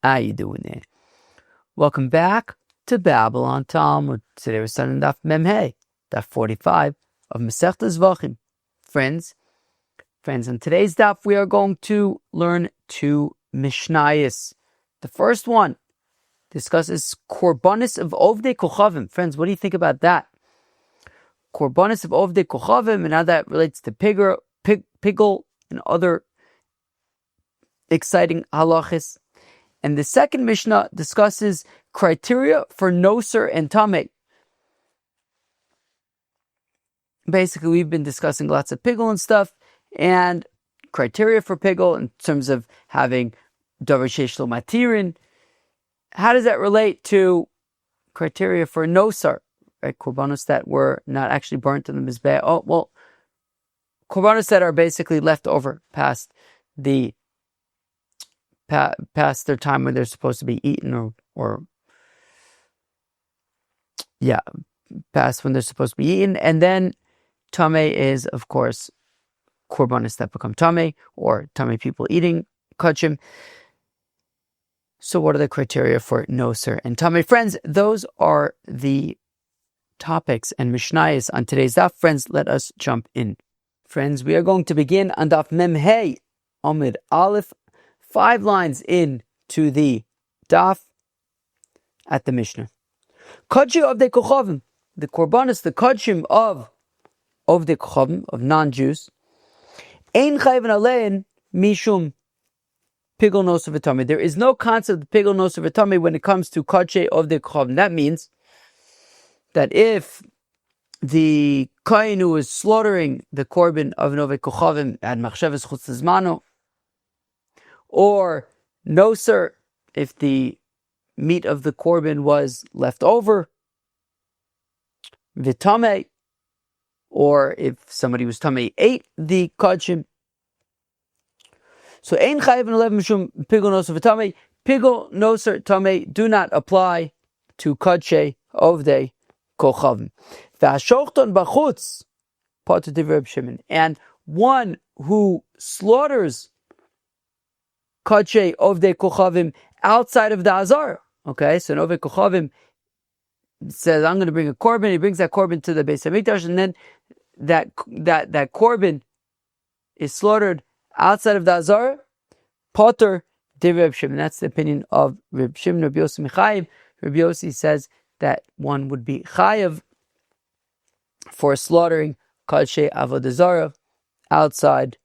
How you doing there? Welcome back to Babble on Talmud. Today we're studying Daf Memhei, Daf 45 of Masechta Zevachim. Friends, in today's Daf we are going to learn two Mishnayos. The first one discusses Korbanos of Ovdei Kochavim. Friends, what do you think about that? Korbanos of Ovdei Kochavim and how that relates to Pigel and other exciting halachis. And the second Mishnah discusses criteria for noser and tamei. Basically, we've been discussing lots of pigel and stuff, and criteria for pigel in terms of having davar sheish lo matirin. How does that relate to criteria for nosar, right? Korbanos that were not actually burnt in the mizbeh. Oh, well, korbanos that are basically left over past their time when they're supposed to be eaten, past when they're supposed to be eaten. And then tamei is, of course, korbanos that become tamei, or tamei people eating kachim. So what are the criteria for noser and tamei? Friends, those are the topics and mishnayos on today's daf. Friends, let us jump in. Friends, we are going to begin on Daf Memhei Amid Aleph, 5 lines into the Daf at the Mishnah. Kodshi Ovdei Kochavim, the Korbanos, the Kodshim of Ovdei Kochavim, of non-Jews, Ein Chayven Alein Mishum Pigel Noser V'Tamei. There is no concept of Pigel Noser V'Tamei when it comes to Kodshi Ovdei Kochavim. That means that if the Kohen who is slaughtering the Korban of Ovdei Kochavim had Machshavas Chutz Zmano, or noser, if the meat of the korban was left over, v'tamei, or if somebody was tamei ate the kodshim. So ein chayiv v'nalev mishum pigel noser v'tamei. Pigel noser tamei do not apply to kodshei ovdei kochavim. V'ashochton b'chutz patur divrei Reb Shimon, and one who slaughters Kodshei Ovdei Kochavim outside of the Azar. Okay, so Ovdei Kochavim says, I'm going to bring a korban. He brings that korban to the Beis Hamikdash, and then that korban is slaughtered outside of the Azar. Potter Divrei Reb Shimon. That's the opinion of Reb Shimon. Reb Yossi Mechayiv. Reb Yossi says that one would be chayiv for slaughtering Kodshei Avodah Zarah outside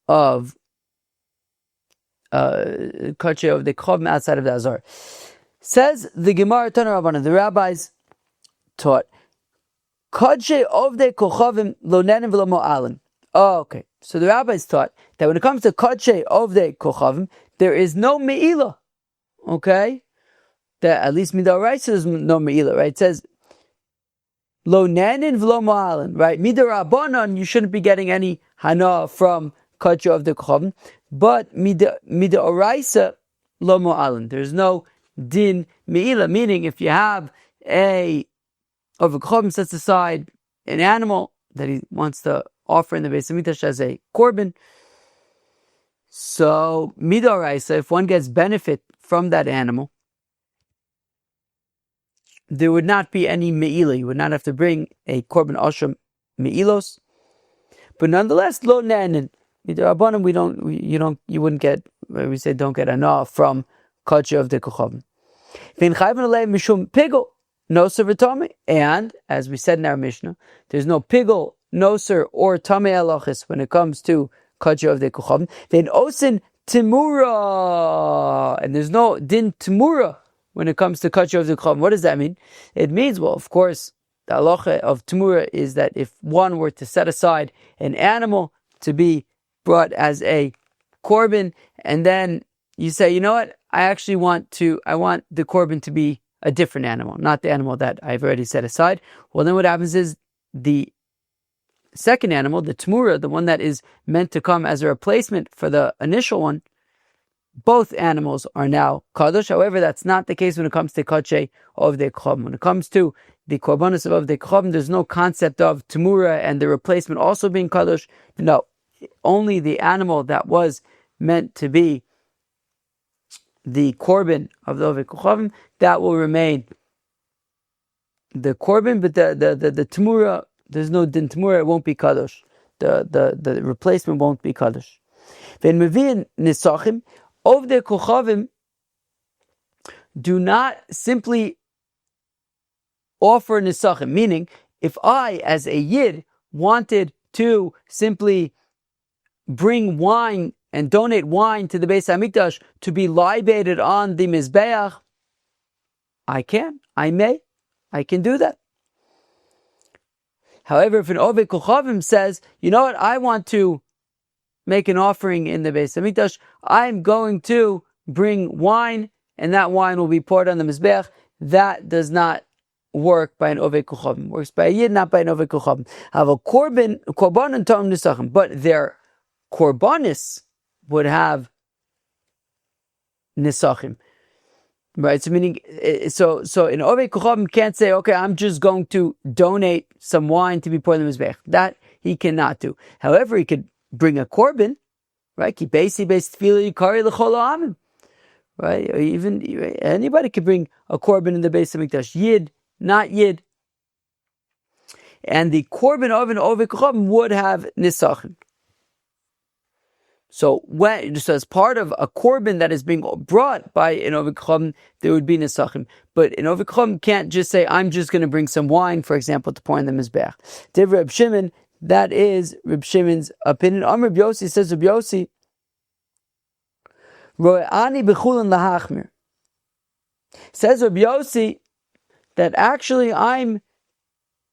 of Kodshei of the Kochavim outside of the Azar. Says the Gemara Tana Rabbanan, the rabbis taught Kodshei of the Kochavim lo nenim v'lo mo'alin. Oh, okay. So the rabbis taught that when it comes to Kodshei of the Kochavim, there is no me'ilah. Okay, that at least midoraisa there's no me'ilah. Right? It says lo nenin v'lo mo'alin. Right? Midorabanan, you shouldn't be getting any hana from Kodshei of the Kochavim. But midoraisa lo mo'alin. There's no din me'ilah, meaning if you have a kochavim sets aside an animal that he wants to offer in the Beis Hamikdash as a korban, so midoraisa, if one gets benefit from that animal, there would not be any me'ilah. You would not have to bring a korban asham me'ilos, but nonetheless lo ne'anin. You wouldn't get, we say don't get enough from Kodshei of the Kochavim. And as we said in our Mishnah, there's no pigel, noser, or tamei halachis when it comes to Kodshei of the Kochavim. Then osin timura, and there's no din timura when it comes to Kodshei of the Kochavim. What does that mean? It means, well, of course, the halacha of timura is that if one were to set aside an animal to be brought as a korban, and then you say, you know what, I want the korban to be a different animal, not the animal that I've already set aside. Well, then what happens is the second animal, the tamura, the one that is meant to come as a replacement for the initial one, both animals are now kadosh. However, that's not the case when it comes to Kodshei Ovdei Kochavim. When it comes to the Korbanos of Ovdei Kochavim, there's no concept of tamura and the replacement also being kadosh. No, only the animal that was meant to be the korban of the Ovdei Kochavim, that will remain the korban, but the tamura, there's no din tamura, it won't be kadosh. The replacement won't be kadosh. Then mevi'in nisachim, Ovdei Kochavim do not simply offer nisachim, meaning if I, as a yid, wanted to simply bring wine and donate wine to the Beis HaMikdash to be libated on the Mizbeach, I can do that. However, if an Ovdei Kochavim says, you know what, I want to make an offering in the Beis HaMikdash, I'm going to bring wine, and that wine will be poured on the Mizbeach, that does not work by an Ovdei Kochavim. Works by a yid, not by an Ovdei Kochavim. Have a korban and tam nisachim, but their korbanis would have nisachim, right? So meaning, so an Ovdei Kochavim can't say, okay, I'm just going to donate some wine to be poured in the mizbech. That he cannot do. However, he could bring a korban, right? Ki beisi beis tefillah yikari l'chol ha'amim, right? Or even anybody could bring a korban in the Beis HaMikdash, yid, not yid, and the korban of an Ovdei Kochavim would have nisachim. So as part of a korban that is being brought by an Ovdei Kochavim, there would be nisachim. But an Ovdei Kochavim can't just say, I'm just going to bring some wine, for example, to pour in the mizbech. Div Reb Shimon, that is Reb Shimon's opinion. Reb Yossi says, Reb Yossi, Ro'ani b'chulin lahachmir. Says Reb Yossi that actually I'm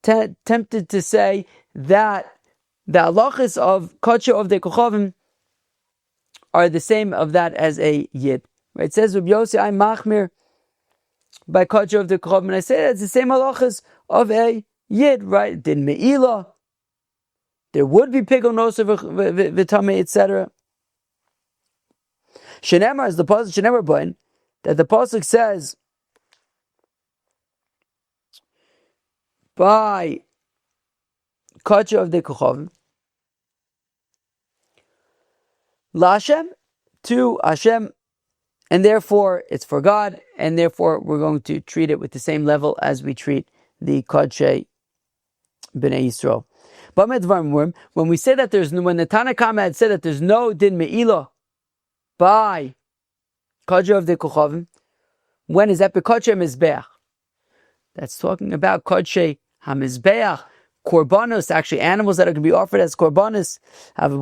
tempted to say that the halachas of Kodesh Ovdei Kochavim are the same of that as a yid. Right? It says Rabbi Yossi, I'm machmir by Kodesh Ovdei Kochavim, and I say that it's the same halachas of a yid, right? Din me'ilah, there would be pigol noser v'tamei, etc. Shenemar is the pasuk Shenemar Bain, that the pasuk says by Kodesh Ovdei Kochavim, LaHashem, to Hashem, and therefore it's for God, and therefore we're going to treat it with the same level as we treat the Kodshei B'nai Yisrael. When we say that when the Tanna Kama had said that there's no din me'ilah by Kodesh Ovdei Kochavim, when is that? B'Kodshei Mizbeach. That's talking about Kodshei HaMizbeach, Korbanos, actually animals that are going to be offered as Korbanos. But if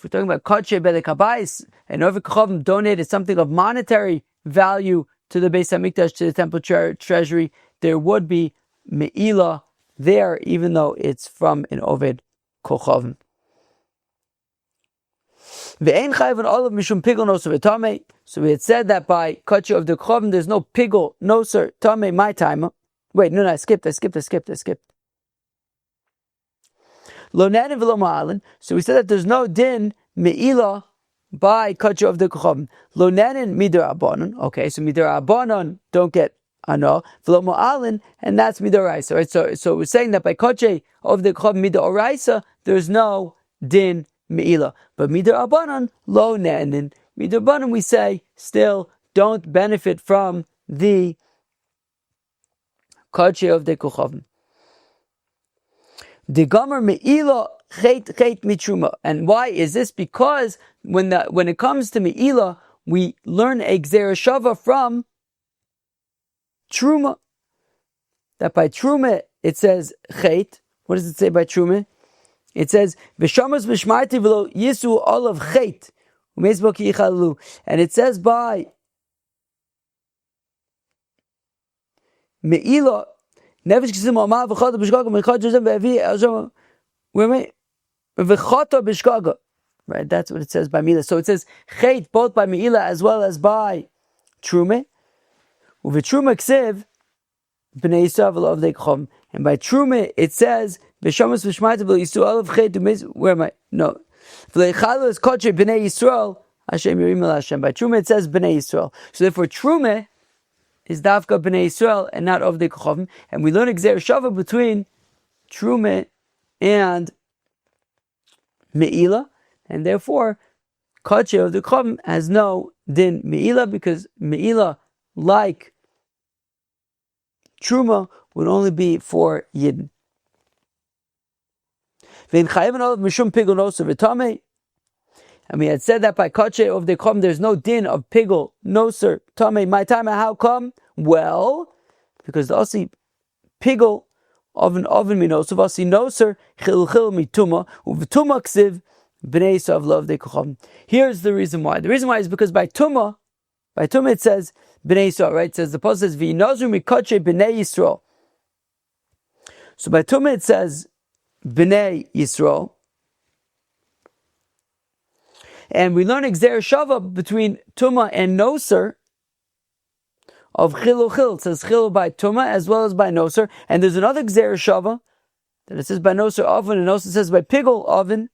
we're talking about Kodshei Bedek Habayis, and Ovdei Kochavim donated something of monetary value to the Beis HaMikdash, to the temple treasury, there would be Me'ilah there, even though it's from an Ovdei Kochavim. So we had said that by Kodshei Ovdei Kochavim there's no pigol, no sir, tamei, my time. Wait, no, I skipped. Lo nanin v'lo ma'alin. So we said that there's no din me'ilah by Kodshei Ovdei Kochavim. Lo nanin midarabanan. Okay, so midarabanan don't get ano. V'lo ma'alin, and that's midoraisa. Right? So we're saying that by Kodshei Ovdei Kochavim midoraisa, there's no din me'ilah. But midarabanan lo nanin. Midarabanan we say still don't benefit from the Kodshei Ovdei Kochavim. The Gomer Me'ilah Chet Mitruma. And why is this? Because when it comes to Me'ilah, we learn a Gzera Shava from Truma. That by Truma it says Chet. What does it say by Truma? It says V'shamas Mishmarti V'lo Yisu Olav Chet U'mezbo Ki Yichalu. And it says by Me'ilah, Nefesh Kisim Omar V'chata B'shkaga M'chad Josem V'avi Azom V'chata B'shkaga. Right, that's what it says by Me'ilah. So it says Chet both by Me'ilah as well as by Truma. U'v'Truma Ksiv B'nei Yisrael V'lo Ovdei Kochavim. And by Truma it says V'shamas V'shmarta V'lo Yisu Olav Chet U'mez. Where am I? No. V'leichalu Es Kodshei B'nei Yisrael Hashem Yirim El Hashem. By Truma it says B'nei Yisrael. So therefore Truma is Dafka B'nai Yisrael and not Ovdei Kochavim. And we learn a Gzera Shava between Truma and Me'ilah, and therefore Kochavim of the Kochavim has no din meila, because meila, like truma, would only be for yidden. And we had said that by Kochavim of the Kochavim, there's no din of pigul, noser, tamei. My time, how come? Well, because the asi pigul oven minosav, asi noser chil mituma uv'tuma ksiv b'nei Yisrael Ovdei Kochavim. Here's the reason why. The reason why is because by tuma it says b'nei Yisrael, right? It says, the Pasuk says v'yinozru mikotche b'nei Yisrael. So by tuma it says b'nei Yisrael. And we learn Gzer Shava between Tuma and Noser of Chilu Chil. It says Chilu by Tuma as well as by Noser. And there's another Gzer Shava that it says by Noser oven, and Noser says by Pigul oven.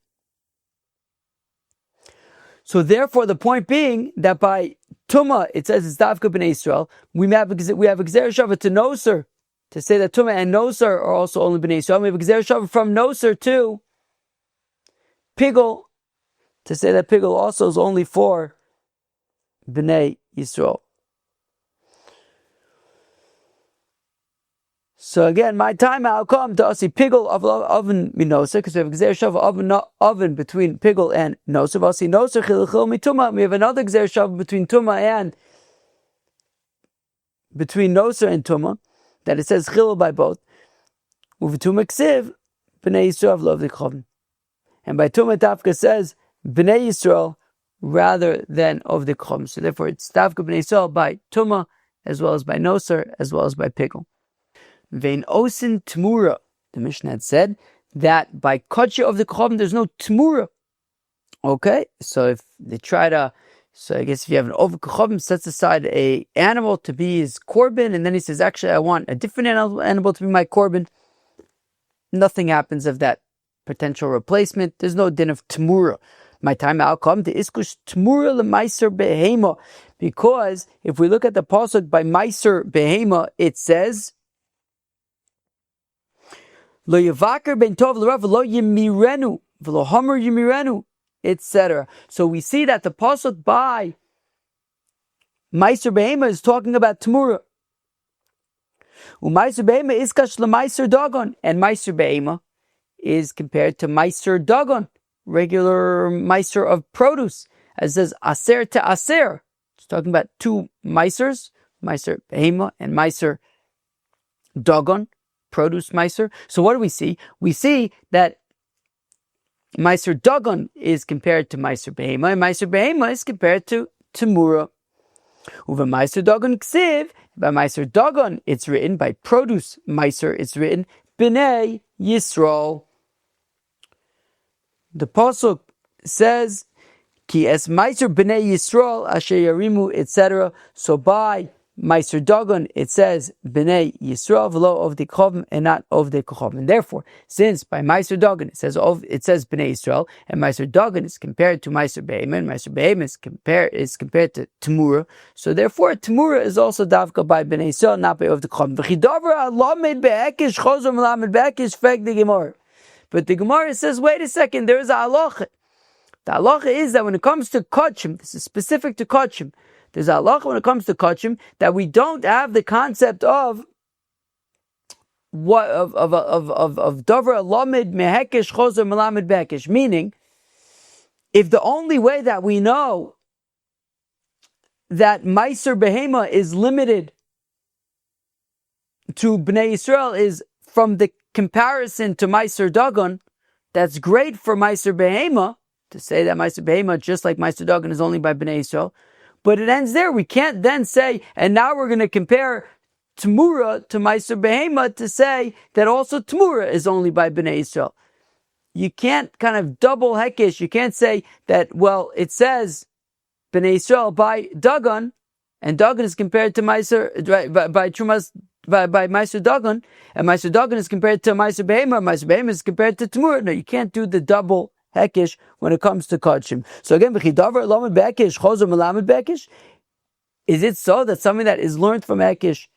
So therefore, the point being that by Tuma it says it's Davka B'nai Yisrael. We have a Gzer Shava to Noser to say that Tuma and Noser are also only B'nai Yisrael. We have a Gzer Shava from Noser to Pigul to say that pigul also is only for B'nai Yisrael. So again, my time, how come to asi pigul of oven minosa, because we have Gzer Shava oven between pigul and nosa. Asi nosa chil mituma. We have another Gzer Shava between tuma and between nosa and tuma, that it says chil by both. Uv'tuma ksiv B'nai Yisrael Ovdei Kochavim. And by tuma Tafka says B'nai Yisrael rather than Ovdei Kochavim. So therefore it's Davka B'nai Yisrael by Tuma as well as by Noser as well as by Pigul. Vein Osin Tmura. The Mishnah had said that by Kochavim of the Kochavim there's no Tmura. Okay, so if they try to, so I guess if you have an Ovdei Kochavim sets aside a animal to be his korban, and then he says, actually I want a different animal to be my korban, nothing happens of that potential replacement. There's no din of Tmura. My time outcome the iskush tmura lemaiser behema, because if we look at the pasuk by maiser behema, it says lo yavaker ben tov l'rav lo yimirenu v'lo hamer yimirenu, etc. So we see that the pasuk by maiser behema is talking about tmura. Umaiser behema iskash lemaiser dagon, and maiser behema is compared to maiser dagon, regular meiser of produce, as it says aser to aser. It's talking about two meisers, meiser behema and meiser dagon, produce meiser. So what do we see? We see that meiser dagon is compared to meiser behema, and meiser behema is compared to temura. Uva meiser dagon ksiv, by meiser dagon it's written, by produce meiser it's written b'nei Yisrael. The pasuk says, "Ki es meiser b'nei Yisrael asher yarimu," etc. So by meiser dagon it says b'nei Yisrael v'lo Ovdei Kochavim and not Ovdei Kochavim. And therefore, since by meiser dagon it says b'nei Yisrael, and meiser dagon is compared to meiser behema, and meiser behema is compared to temura, so therefore temura is also davka by b'nei Yisrael, not by Ovdei Kochavim. V'chidavar alamed be'ekish chozom alamed be'ekish feg the Gemara. But the Gemara says, wait a second, there is a halacha. The halacha is that when it comes to Kochavim, this is specific to Kochavim, there's a halacha when it comes to Kochavim that we don't have the concept of davar lamed mehekesh chozer melamed bekesh. Meaning, if the only way that we know that meiser behema is limited to Bnei Yisrael is from the comparison to meiser dagon, that's great for meiser behema, to say that meiser behema, just like meiser dagon, is only by Bnei Yisrael, but it ends there. We can't then say, and now we're going to compare Tmura to meiser behema to say that also Tmura is only by Bnei Yisrael. You can't kind of double hekish. You can't say that, well, it says Bnei Yisrael by dagon, and dagon is compared to meiser by Trumas by meiser dagon, and meiser dagon is compared to meiser behema is compared to Tmura. No, you can't do the double hekish when it comes to Kochavim. So again, v'chidavar lamed be'ekish chozor melamed be'ekish. Is it so that something that is learned from hekish,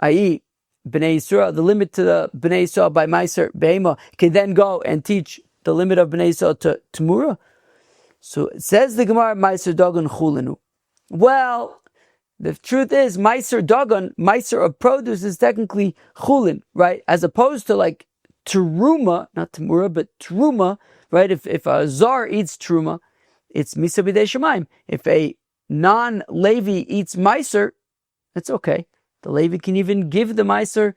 i.e., Bnei Yisrael, the limit to the Bnei Yisrael by meiser behema, can then go and teach the limit of Bnei Yisrael to Tmura? So it says the Gemara, Meiser Dagon Chulinu. Well, the truth is, Meiser Dagon, Meiser of produce is technically Chulin, right? As opposed to like Teruma, not Temura, but Teruma, right? If a Zar eats Teruma, it's Misa B'dei Shemaim. If a non-Levi eats Meiser, it's okay. The Levi can even give the Meiser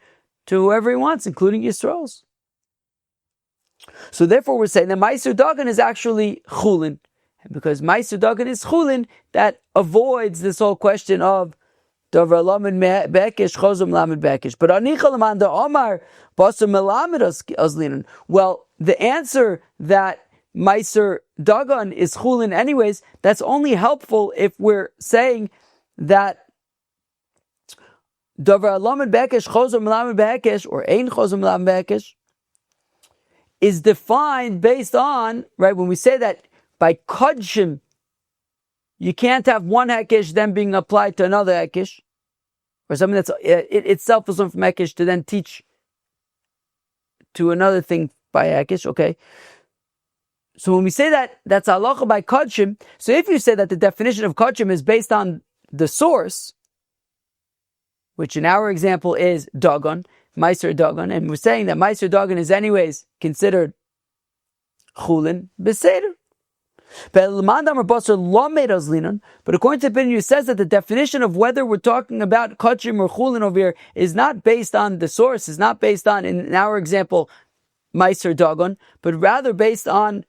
to whoever he wants, including Yisrael's. So therefore we're saying that Meiser Dagan is actually Chulin. And because Meiser Dagan is Chulin, that avoids this whole question of Davar Lamed Bekesh, Chozum Lamed Bekesh. But Anicha Lamanda Omar, Basar Melamed Azlinan. Well, the answer that Meiser Dagan is Chulin anyways, that's only helpful if we're saying that Davar Lamed Bekesh, Chozum Lamed Bekesh, or Ein Chozum Lamed Bekesh, is defined based on, right, when we say that by Kodshim, you can't have one Hekesh then being applied to another Hekesh, or something that's itself is learned from Hekesh to then teach to another thing by Hekesh, okay? So when we say that, that's halacha by Kodshim, so if you say that the definition of Kodshim is based on the source, which in our example is Dagon, Meiser Dagon, and we're saying that Meiser Dagon is anyways considered Chulin, Beseder. But according to the opinion, it says that the definition of whether we're talking about Kodshim or Chulin over here is not based on the source, is not based on, in our example, Meiser Dagon, but rather based on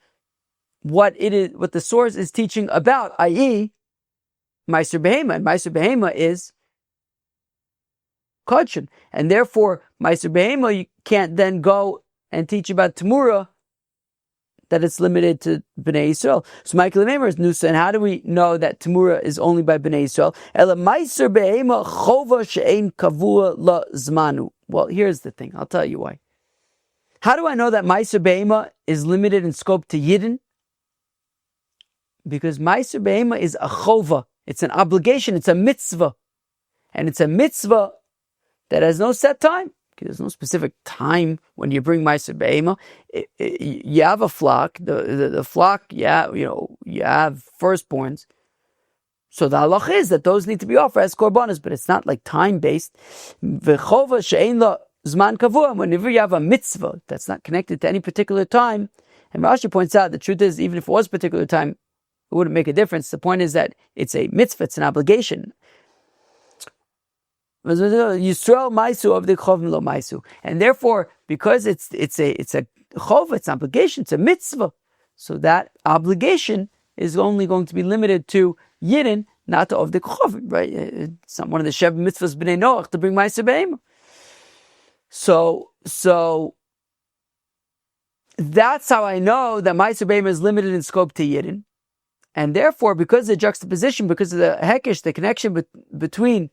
what it is, what the source is teaching about, i.e., Meiser Behema, and Meiser Behema is Kodshim, and therefore Meiser Behema you can't then go and teach about Temura, that it's limited to Bnei Yisrael. So Michael Mamer is Nusa, and how do we know that Temura is only by Bnei Yisrael? Ela Meiser Behema Chova she'ein kavua la zmanu. Well, here's the thing. I'll tell you why. How do I know that Meiser Behema is limited in scope to Yidden? Because Meiser Behema is a chova. It's an obligation. It's a mitzvah. And it's a mitzvah that has no set time. There's no specific time when you bring Meiser Behema. You have a flock. The flock, you have firstborns. So the halach is that those need to be offered as korbanos, but it's not like time-based. V'chova she'ein la zman kavua. Whenever you have a mitzvah that's not connected to any particular time, and Rashi points out the truth is, even if it was a particular time, it wouldn't make a difference. The point is that it's a mitzvah, it's an obligation. Yisrael maisu of the Kochavim lo maisu, and therefore, because it's a chov, it's an obligation, it's a mitzvah, so that obligation is only going to be limited to Yidden, not to Ovdei Kochavim, right? It's not one of the Sheva mitzvahs b'nei Noach to bring Meiser Behema. So that's how I know that Meiser Behema is limited in scope to Yidden, and therefore, because of the juxtaposition, because of the hekesh, the connection between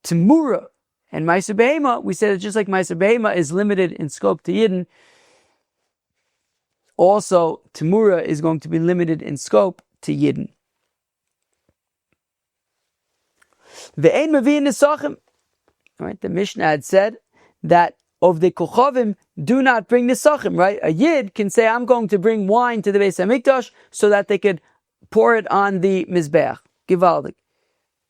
Temura and Meiser Behema, we say that just like Meiser Behema is limited in scope to Yidden, also Temura is going to be limited in scope to Yidden. Ve'ein mevi'in nesachim. Right, the Mishnah had said that Ovdei Kochavim do not bring nesachim. Right, a Yid can say, "I'm going to bring wine to the Beis Hamikdash so that they could pour it on the mizbeach." Givaldik.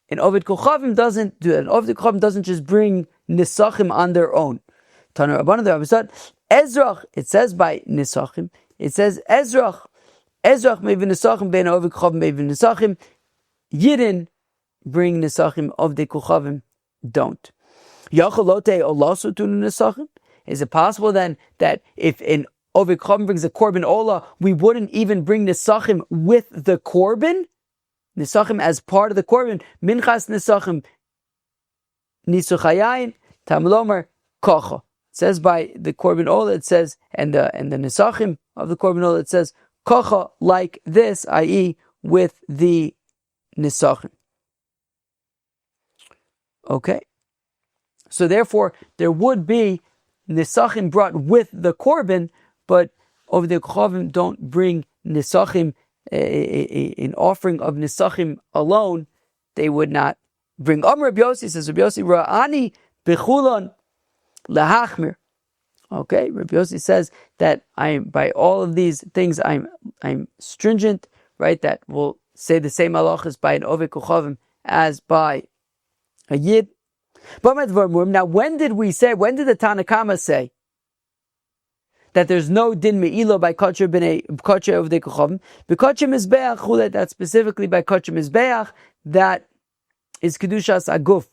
And Ovdei Kochavim doesn't do that. Ovdei Kochavim doesn't just bring nisachim on their own. Taner Rabbanan there, Ezrach, it says by nisachim, it says Ezrach maybe nisachim, ben Ovdei Kochavim maybe nisachim. Yidden bring nisachim, Ovdei Kochavim don't. Yachalote olasu tu nisachim. Is it possible then that if an Ovdei Kochavim brings a korban ola, we wouldn't even bring nisachim with the korban? Nisachim as part of the korban, minchas nisachim, nisuchayayin, tamlomer kocha. It says by the korban ola, it says, and the nisachim of the korban ola, it says kocha like this, i.e., with the nisachim. Okay, so therefore there would be nisachim brought with the korban, but Ovdei Kochavim don't bring nisachim. An offering of nisachim alone, they would not bring. Rabbi Yossi says, Rabbi Yossi ra'ani bechulon lahachmir. Okay, Rabbi Yossi says that by all of these things I'm stringent right? That will say the same halachas by an Ovdei Kochavim as by a Yid. Now, when did the Tanakama say that there's no din me'ilo by Kochavim Ovdei Kochavim? B'Kochavim Mizbeach Chulet, that's specifically by Kochavim Mizbeach, that is Kedushas Aguf.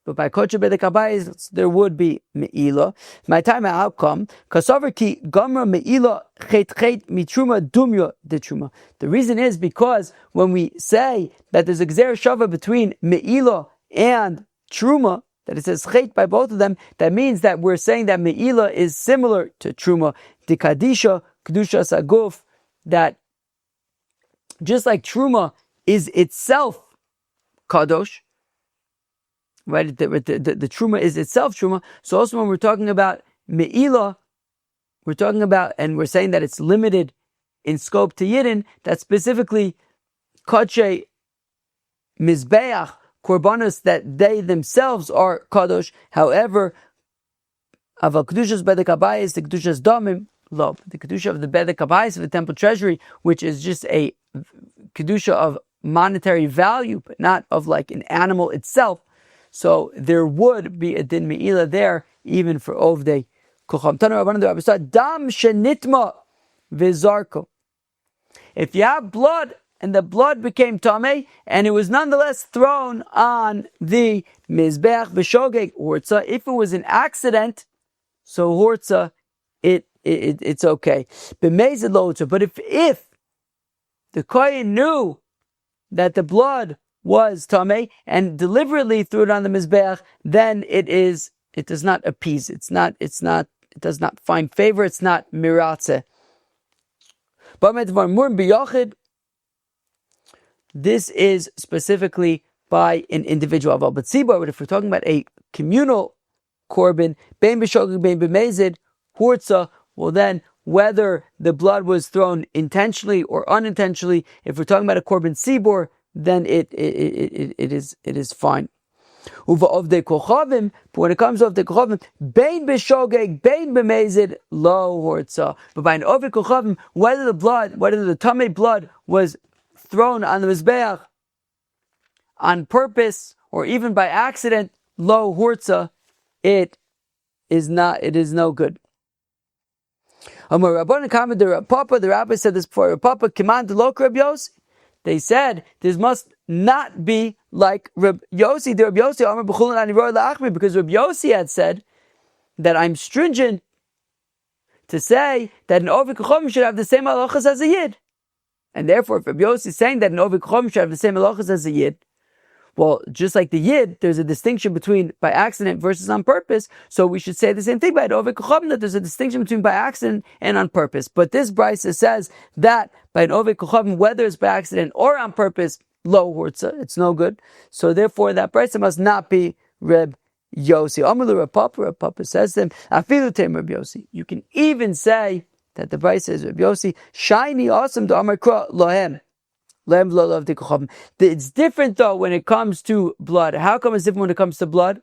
But by Kochavim Bedek Habayis, there would be me'ilo. My time outcome, Kasover ki Gomra me'ilo chet mitruma dumya de truma. The reason is because when we say that there's a Gzer Shava between me'ilo and truma, that it says chet by both of them, that means that we're saying that me'ila is similar to truma. Dikadisha, kedusha saguf, that just like truma is itself kadosh, right? The truma is itself truma. So also when we're talking about me'ila, we're talking about, and we're saying that it's limited in scope to Yidden, that specifically kodshe mizbeach, Korbanos that they themselves are kadosh. However, aval kedushas bedek habayis, the kedushas damim, lo, the kedusha of the bedek habayis of the temple treasury, which is just a kedusha of monetary value, but not of like an animal itself. So there would be a din me'ila there, even for Ovdei Kochavim. Tanu Rabbanan the Rabbi dam shenitma v'zarko. If you have blood, and the blood became tamei, and it was nonetheless thrown on the mizbeach v'shogeg hortza. If it was an accident, so hortza, it's okay. B'mezid lo hortza. But if the kohen knew that the blood was tamei and deliberately threw it on the mizbeach, then it does not appease. It does not find favor. It's not miratze. This is specifically by an individual. But if we're talking about a communal korban, bein b'shogeg, bein b'mezid, hurtza, well then, whether the blood was thrown intentionally or unintentionally, if we're talking about a korban sibor, then it is fine. Uva Ovdei Kochavim, but when it comes to Ovdei Kochavim, bein b'shogeg, bein b'mezid, lo hurtza. But by an Ovdei Kochavim, whether the tamei blood was thrown on the mizbeach on purpose or even by accident, lo hurtza, it is no good. The rabbi said this before. Papa command Rabbi Yossi. They said this must not be like Rabbi Yossi. The Rabbi Yossi, because Rabbi Yossi had said that I'm stringent to say that an Ovdei Kochavim should have the same halachas as a Yid. And therefore, if Rabbi Yossi is saying that an Ovdei Kochavim should have the same halachas as a Yid, well, just like the Yid, there's a distinction between by accident versus on purpose, so we should say the same thing by an Ovdei Kochavim, that there's a distinction between by accident and on purpose. But this brisa says that by an Ovdei Kochavim, whether it's by accident or on purpose, lo hurtza, it's no good. So therefore, that brisa must not be Reb Yossi. Reb Papa says to him, Afilu teim Reb Yossi. You can even say that the brisa is Reb Yossi, shiny awesome to Amar Kra lohem. It's different though when it comes to blood. How come it's different when it comes to blood?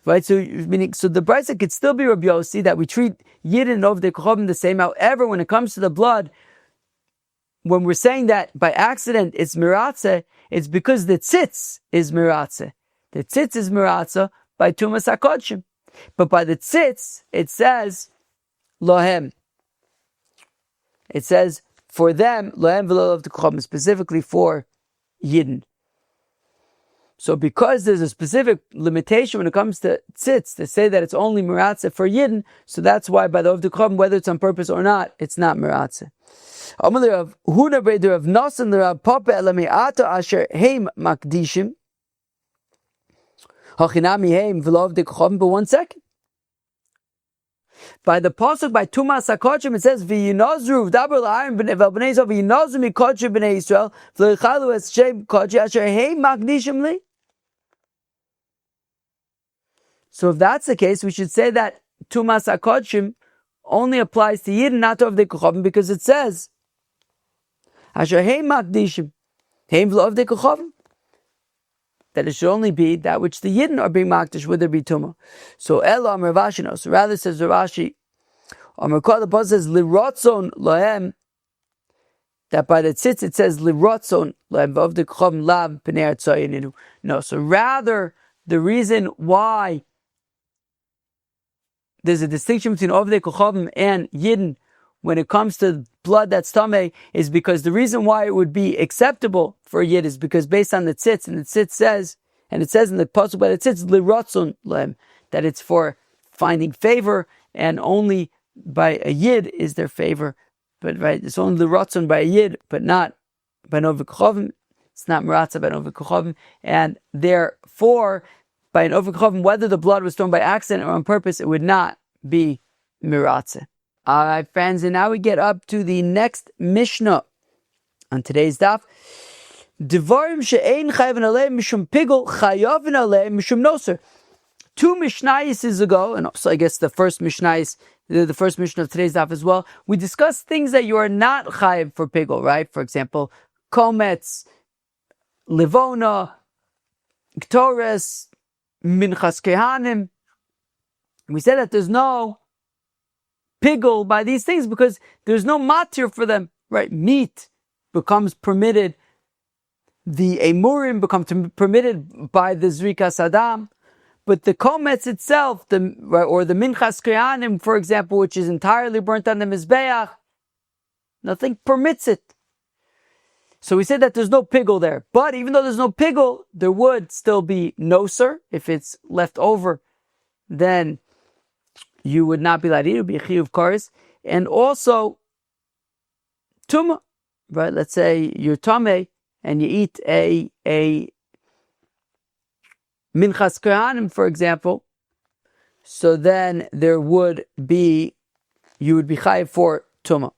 Right, so the brisa could still be Rabbi Yossi, that we treat Yid and Ovdei Kochavim the same. However, when it comes to the blood, when we're saying that by accident it's miratze, it's because the tzitz is miratze. The tzitz is miratze by tumas hakodshim, but by the tzitz it says lohem. It says for them, lohem v'lo Ovdei Kochavim, specifically for Yidden. So because there's a specific limitation when it comes to tzitz, to say that it's only miratze for Yidden, so that's why by the Ovdei Kochavim, whether it's on purpose or not, it's not miratze. Amalei Rav Huna Breder Rav Nasan Rav Papa Elamiata Asher Heim Makdishim Hachinami Heim v'lo Ovdei Kochavim. But 1 second. By the pasuk by Tumas HaKodshim, it says V'yinazru v'daber l'Aaron v'bnei Yisrael v'yinazru mikodshim b'nei Yisrael v'lechalu es shem kodshi asher heim makdishim li. So if that's the case, we should say that Tumas HaKodshim only applies to Yidden, not to Ovdei Kochavim, because it says asher heim makdishim heim v'lo Ovdei Kochavim, that it should only be that which the Yidden are being makdish, whether it be Tumah. So Ela Amar Rav Ashi, no. So rather says Rav Ashi, Amar Kol, the pasuk says Liratzon Lahem, that by the tzitz it says lirotzon Ovdei Kochavim lav pnei artzayininu. No, so rather the reason why there's a distinction between Ovdei Kochavim and Yidden when it comes to blood that's tamei is because the reason why it would be acceptable for a Yid is because based on the tzitz, and the tzitz says, and it says in the pasuk by the tzitz lirotzon lem, that it's for finding favor, and only by a Yid is there favor. But right, it's only lirotzon by a Yid, but not by an Ovdei Kochavim. It's not miratza by an Ovdei Kochavim, and therefore by an Ovdei Kochavim, whether the blood was thrown by accident or on purpose, it would not be miratza. All right, friends, and now we get up to the next Mishnah on today's daf. Devarim she'ein chayavin aleim mishum pigul chayavin aleim mishum noser. 2 Mishnayos ago, and also I guess the first Mishnayos, the first Mishnah of today's daf as well, we discussed things that you are not chayav for pigul, right? For example, kometz, livona, ktores, minchas kehanim. We said that there's no pigul by these things because there's no matir for them, right? Meat becomes permitted, the emurim becomes permitted by the zrikas adam, but the kometz itself, or the minchas kehanim, for example, which is entirely burnt on the mizbeach, nothing permits it. So we said that there's no pigul there, but even though there's no pigul, there would still be noser. If it's left over, then you would not be allowed to eat. It would be a chiyuv kares. And also, tumah, right? Let's say you're tamei and you eat a minchas kehanim, for example. So then you would be chayiv for tumah.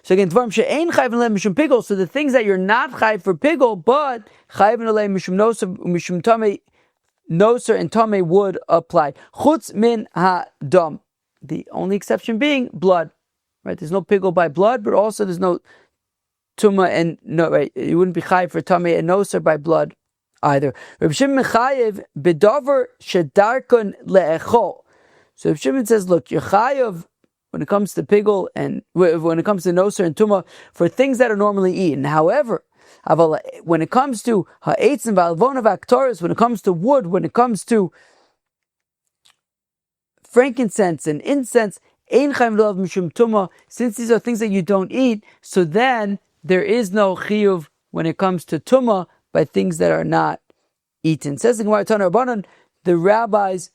So again, dvarim she'ein chayvin aleim mishum pigul. So the things that you're not chayiv for pigul, but chayvin aleim mishum noser mishum tamei, noser and tamei would apply. Chutz min ha-dam. The only exception being blood. Right? There's no pigul by blood, but also there's no tumah and no. Right? You wouldn't be chayiv for tamei and noser by blood either. Reb Shimon chayiv bedavar shedarkon le'echol. So Reb Shimon says, look, you're chayiv when it comes to pigul and when it comes to noser and tumah for things that are normally eaten. However, when it comes to ha'etzim v'alvona v'aktoris, when it comes to wood, when it comes to frankincense and incense, ein chayim l'olav mishum tumah, since these are things that you don't eat, so then there is no chiyuv when it comes to tumah by things that are not eaten. Says the Gemara Tana Rabbanan, the rabbis,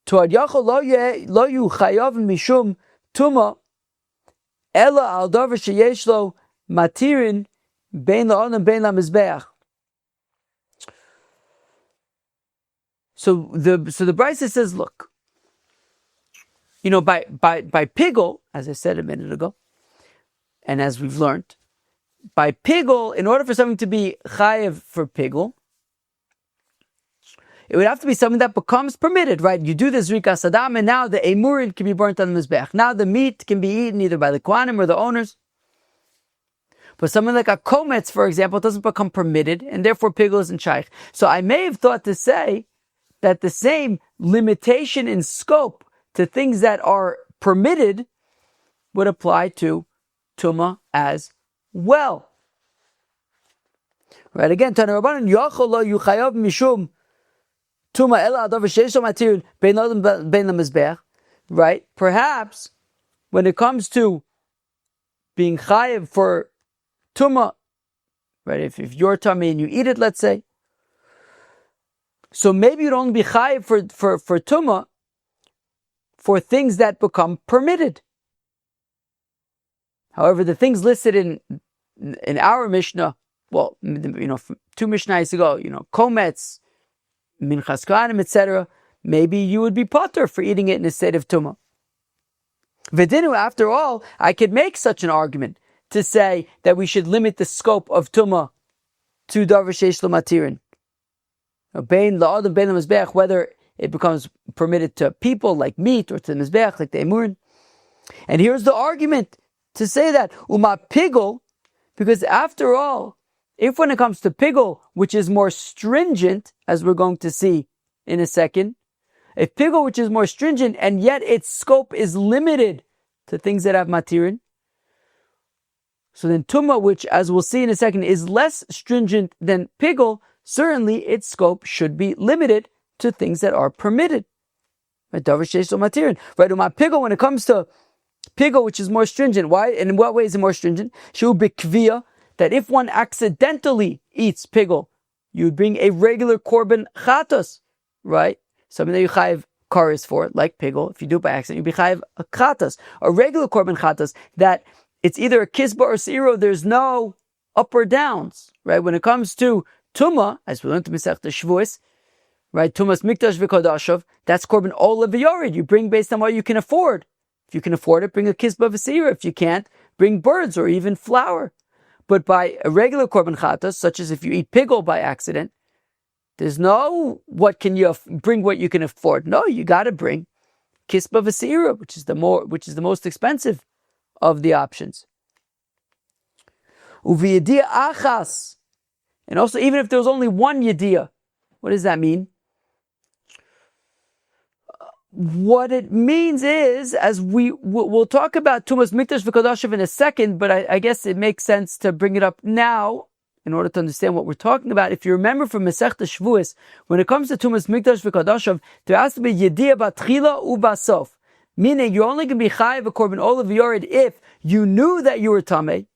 Toad yachol lo yu chayavim mishum tumah, ela al davar sheyesh lo matirin bein la'olam bein la'mizbeach. So the Brisa says, look, you know, by pigul, as I said a minute ago, and as we've learned, by pigul, in order for something to be chayev for pigul, it would have to be something that becomes permitted, right? You do the zrikas adam, and now the emurim can be burnt on the mizbeach. Now the meat can be eaten either by the kohanim or the owners. But something like a kometz, for example, doesn't become permitted, and therefore pigul isn't shaykh. So I may have thought to say that the same limitation in scope to things that are permitted would apply to tumah as well. Right, again, Tana Rabbanan, yachol lo yuchayav mishum tumah ela adav sheisho matir bein l'odem bein l'mizbeach. Right, perhaps when it comes to being chayav for tumah, right, if you're tamei and you eat it, let's say, so maybe you'd only be chayav for tumah for things that become permitted. However, the things listed in our Mishnah, well, you know, 2 Mishnahs ago, you know, kometz, minchas kehanim, etc., maybe you would be potter for eating it in a state of tumah. V'dinu, after all, I could make such an argument to say that we should limit the scope of tumah to davar sheish lo matirin. Bein la'adam bein l'mizbeach, whether it becomes permitted to people like meat or to the mizbeach like the emurim. And here's the argument to say that uma pigul, because after all, if when it comes to pigul, which is more stringent, as we're going to see in a second, if pigul which is more stringent and yet its scope is limited to things that have matirin, So then tumah, which as we'll see in a second, is less stringent than pigul, certainly its scope should be limited to things that are permitted. Right, pigul, when it comes to pigul, which is more stringent, why? And in what way is it more stringent? That if one accidentally eats pigul, you would bring a regular korban chatos, right? Something that you chayiv kares for, like pigul. If you do it by accident, you'd be chayiv a chatos, a regular korban chatos, that it's either a kisba or siro, there's no up or downs, right? When it comes to tumah, as we learned to Masechta Shavuos, right? Tumas mikdash v'kodashav, that's korban olav v'yored. You bring based on what you can afford. If you can afford it, bring a kisba v'sira. If you can't, bring birds or even flour. But by a regular korban chatas, such as if you eat pigul by accident, there's no what can you bring what you can afford. No, you got to bring kisba v'sira, which is the most expensive of the options. Uviyadia achas, and also even if there was only one yediyah, what does that mean? What it means is, as we'll talk about Tumas Mikdash v'Kodashav in a second, but I guess it makes sense to bring it up now in order to understand what we're talking about. If you remember from Masechta Shavuos, when it comes to Tumas Mikdash v'Kodashav, there has to be Yediyah Batchila Ubasof, meaning you're only going to be Chayiv a Korban Olav Yored if you knew that you were tamei,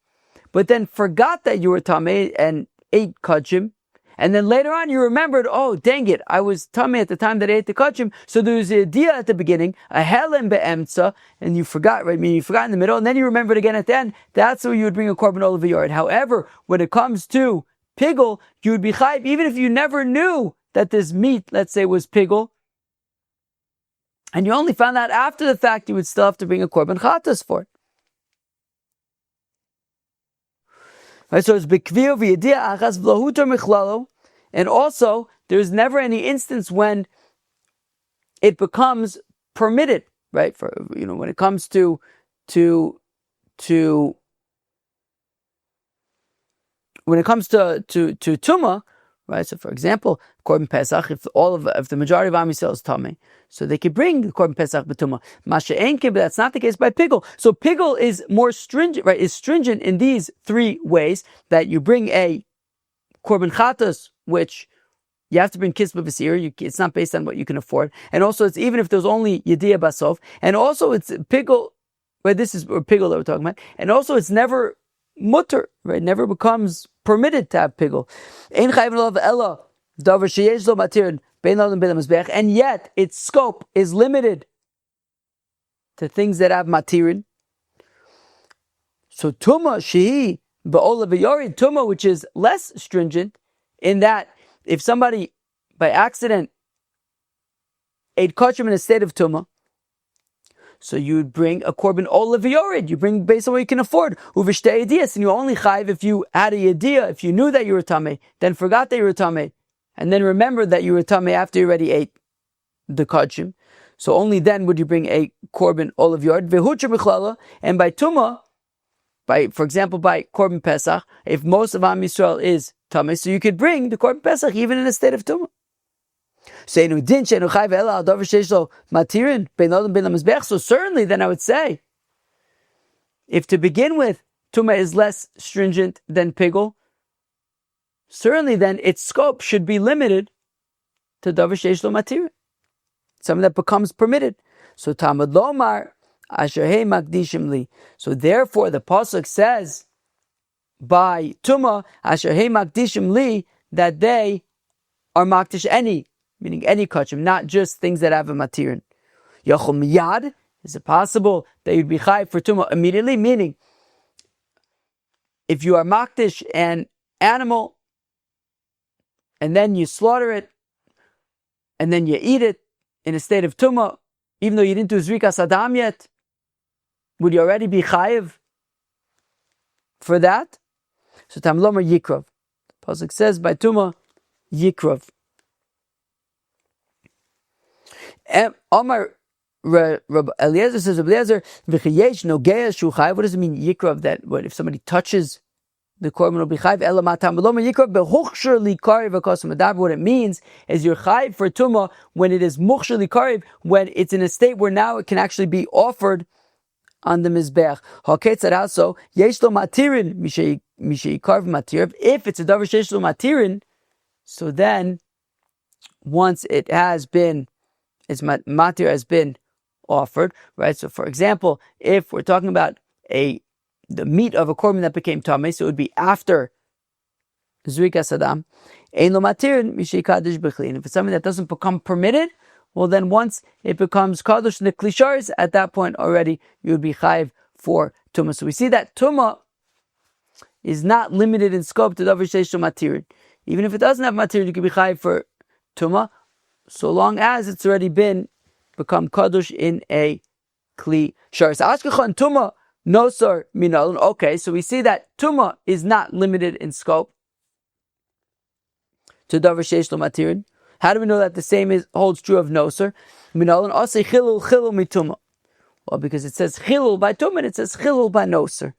but then forgot that you were tamei and ate kachim. And then later on, you remembered, oh, dang it, I was tamei at the time that I ate the kachim. So there was a idea at the beginning, a helem be'emtza, and you forgot, right? I mean, you forgot in the middle, and then you remembered again at the end. That's where you would bring a korban olav yard. However, when it comes to pigul, you would be chayiv, even if you never knew that this meat, let's say, was pigul, and you only found out after the fact, you would still have to bring a korban chatas for it. Right, so it's b'kvir v'yediyah achas v'lahutar michlalo, and also there's never any instance when it becomes permitted, right? For when it comes to tumah, right? So, for example, korban pesach, if the majority of Am Yisrael is tamei, so they could bring the korban pesach b'tumah. Masha enke, but that's not the case by pigul. So pigul is more stringent, right? Is stringent in these three ways, that you bring a korban chatas, which you have to bring kisba v'sir. It's not based on what you can afford, and also it's even if there's only yediyah basof, and also it's pigul. Right, this is pigul that we're talking about, and also it's never mutter, right? Never becomes permitted to have pigul. And yet its scope is limited to things that have matirin. So tumah shehi ba'olav yored, tumah, which is less stringent, in that if somebody by accident ate kachim in a state of tumah, so you would bring a korban olav yored. You bring based on what you can afford. Uvishte yediyas, and you only chayiv if you had a yediyah, if you knew that you were tamei, then forgot that you were tamei, and then remembered that you were tamei after you already ate the kachim. So only then would you bring a korban olav yored. Vehutra b'chlala, and by tumah, for example, by korban pesach, if most of Am Yisrael is tamei, so you could bring the korban pesach even in a state of tumah. So certainly then I would say, if to begin with, tumah is less stringent than pigul, certainly then its scope should be limited to davar sheish lo matirin, something that becomes permitted. So Talmud lomar asher hei makdishim li. So therefore the pasuk says by tumah asher hei makdishim li, that they are makdish any, meaning any kachim, not just things that have a matirin. Yachol miyad, is it possible that you'd be chayiv for tumah immediately? Meaning, if you are makdish an animal, and then you slaughter it, and then you eat it in a state of tumah, even though you didn't do zrikas adam yet, would you already be chayiv for that? So tam lomer yikrav. The pasuk says by tumah yikrav. Omar Rabbi Eliezer says, Eliezer, v'chiyesh nogeya shu chayiv. What does it mean yikrav? That what if somebody touches the korban will be chayiv? Elamatam v'lomer yikrav behuchshur likariv v'kosam adav. What it means is you're chayiv for tumah when it is muchshur likariv, when it's in a state where now it can actually be offered on the Mizbeach. Haketzad also, yesh lo matirin misheikarv matir. If it's a davar sheyesh lo matirin, so then once it has been, its matir has been offered, right? So for example, if we're talking about the meat of a korban that became tamei, so it would be after Zrikas Adam. Ein lo matirin mishikadosh b'chlin. If it's something that doesn't become permitted, well then once it becomes kadosh in the klisharis, at that point already you would be chayiv for tumah. So we see that tumah is not limited in scope to davar sheish lo matirin. Even if it doesn't have matirin, you can be chayiv for tumah, so long as it's already become kadosh in a kli sharis. Ashkechon tumah nosar minalun. Okay, so we see that tumah is not limited in scope to davar sheish lo matirin. How do we know that the same holds true of nosar? Minalun asay chilul mituma. Well, because it says chilul by tumah, and it says chilul by nosar.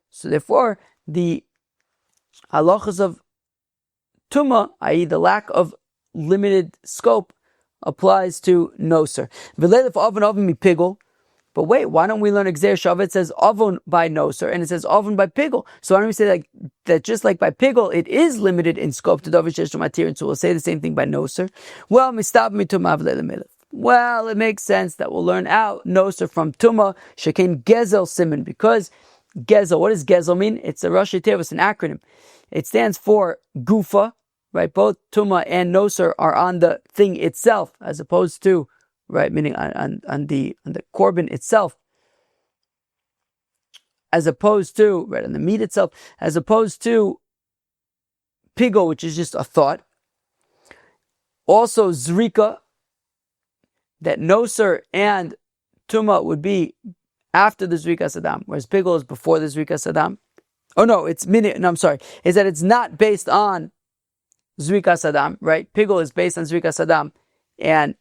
So therefore, the halachas of tumah, i.e., the lack of limited scope, applies to nosar. V'leilif avon mi pigul. But wait, why don't we learn Gzer Shav? It says avon by nosar, and it says avon by pigul. So why don't we say that just like by pigul, it is limited in scope to davar sheish lo matirin, so we'll say the same thing by nosar. Well, mistab mituma v'leilif. Well, it makes sense that we'll learn out nosar from tumah shekain gezel siman, because gezel, what does gezel mean? It's a Rashi Tevis, an acronym. It stands for gufa, right? Both tumah and nosar are on the thing itself, as opposed to, right, meaning on the korban itself, as opposed to, right, on the meat itself, as opposed to pigul, which is just a thought. Also zrika, that nosar and tumah would be after the zrika sadam, whereas pigul is before the zrika sadam. Oh no, it's that it's not based on zrika sadam, right? Pigul is based on zrika sadam, and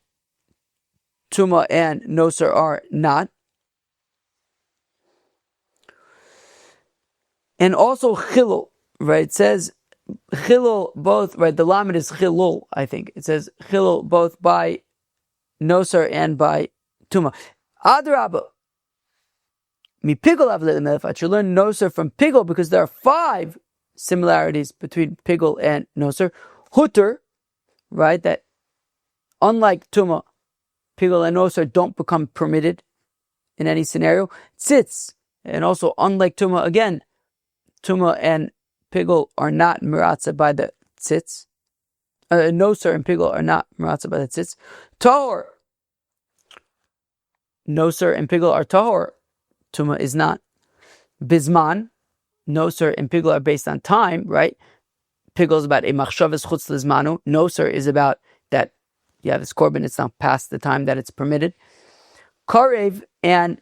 tumah and nosar are not. And also chilul, right? It says chilul both, right? The lamed is chilul, I think. It says chilul both by nosar and by tumah. Adrabah, mi pigul avle. I should learn nosar from pigul because there are 5 similarities between pigul and nosar. Hutter, right? That unlike tumah, pigul and nosar don't become permitted in any scenario. Tzitz, and also unlike tumah, again, tumah and pigul are not miratza by the tzitz. Nosar and pigul are not miratza by the tzitz. Tahor, nosar and pigul are tahor. Tumah is not. Bizman, nosar and pigul are based on time, right? Pigul is about a machshavas chutz lizmanu. Nosar is about that you have this korban, it's now past the time that it's permitted. Karev, and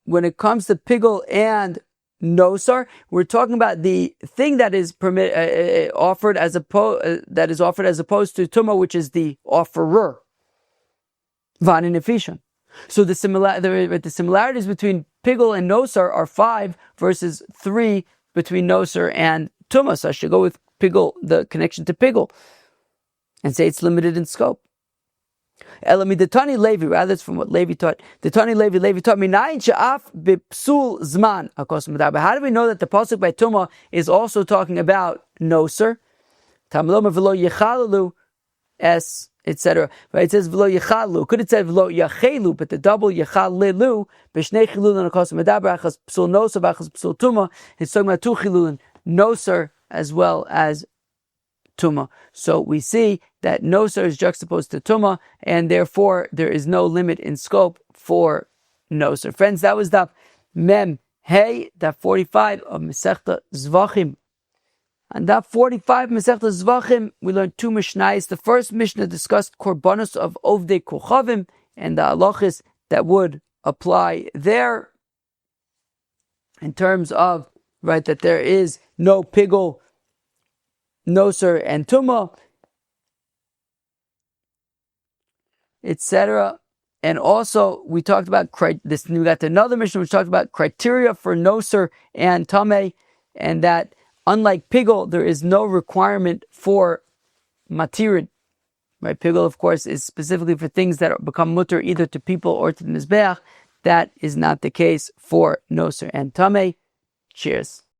when it comes to pigul and nosar, we're talking about the thing that is offered as opposed to tumah, which is the offerer. Van and efficient. So the similarities between pigul and nosar are 5 versus 3 between nosar and tumah. So I should go with pigul, the connection to pigul, and say it's limited in scope. Elami Detani Levi, rather it's from what Levi taught. Detani Levi taught me nine sha'af bipsul zman. But how do we know that the pasuk by tumah is also talking about nosar? Tamloma v'lo yechalalu es, etc. Right? It says v'lo yechalu. Could it say v'lo yachelu? But the double yechalilu b'shnei chilulin akosim medaber achas psul nosar achas psul tumah. It's talking about 2 chilulin, nosar as well as tumah. So we see that nosar is juxtaposed to tumah, and therefore there is no limit in scope for nosar. Friends, that was Daf Mem Hey, Daf 45 of Masechta Zevachim. And Daf 45 Masechta Zevachim, we learned 2 Mishnayos. The first Mishnah discussed Korbanos of Ovdei Kochavim and the halachas that would apply there in terms of, right, that there is no pigul, nosar, and tumah, etc. And also we talked about this. We got to another mission which talked about criteria for nosar and tamei, and that unlike pigul, there is no requirement for matirin, Right? Pigul, of course, is specifically for things that become mutter either to people or to the Mizbeach. That is not the case for Noser and Tamei. Cheers.